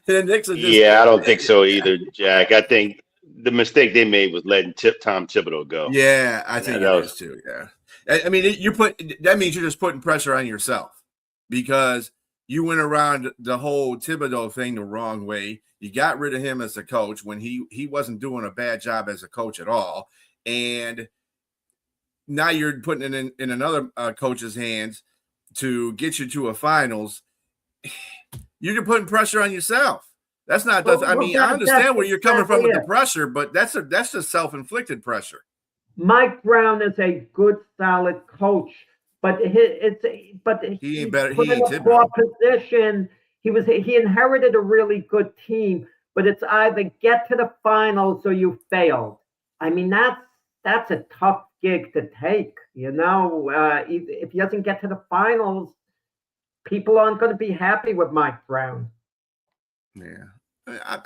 S1: The Knicks are
S3: I don't think so either, Jack. I think the mistake they made was letting Tom Thibodeau go.
S1: Yeah, I think it is too. Yeah. I mean, that means you're just putting pressure on yourself because you went around the whole Thibodeau thing the wrong way. You got rid of him as a coach when he wasn't doing a bad job as a coach at all. And now you're putting it in another coach's hands to get you to a finals. You're putting pressure on yourself. That's not. I understand where you're coming from with the pressure, but that's just self-inflicted pressure.
S2: Mike Brown is a good, solid coach, but he ain't better. He ain't in a poor position. He inherited a really good team, but it's either get to the finals or you failed. I mean, that's a tough gig to take. If he doesn't get to the finals, people aren't going to be happy with Mike Brown.
S1: Yeah.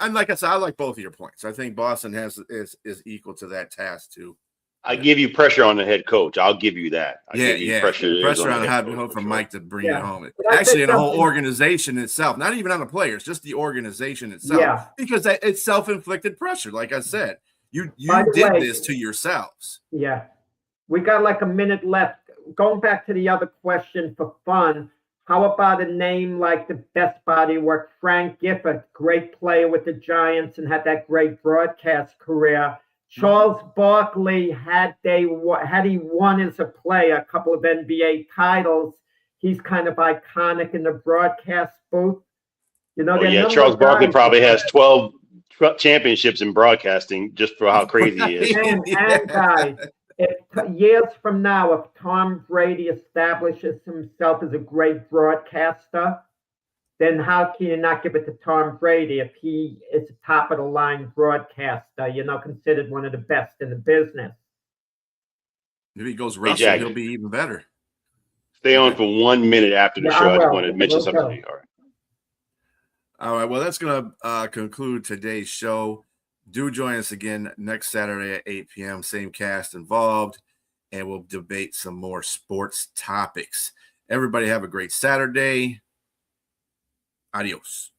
S1: And like I said, I like both of your points. I think Boston is equal to that task too.
S3: I give you pressure on the head coach. I'll give you that.
S1: Pressure on how to hope for Mike to bring it home. Actually, in the whole organization itself, not even on the players, just the organization itself. Yeah. Because it's self-inflicted pressure. Like I said, you did this to yourselves.
S2: Yeah. We got like a minute left. Going back to the other question for fun, how about a name like the best body work, Frank Gifford, great player with the Giants and had that great broadcast career. Charles Barkley, had he won as a player a couple of NBA titles, he's kind of iconic in the broadcast booth.
S3: Charles Barkley probably has 12 championships in broadcasting just for how crazy he is.
S2: And guys, years from now, if Tom Brady establishes himself as a great broadcaster, then how can you not give it to Tom Brady if he is a top-of-the-line broadcaster, considered one of the best in the business?
S1: If he goes Russell, he'll be even better.
S3: Stay on for 1 minute after the show. I just want to mention something to you.
S1: All right. Well, that's going to conclude today's show. Do join us again next Saturday at 8 p.m. Same cast involved, and we'll debate some more sports topics. Everybody have a great Saturday. Adios.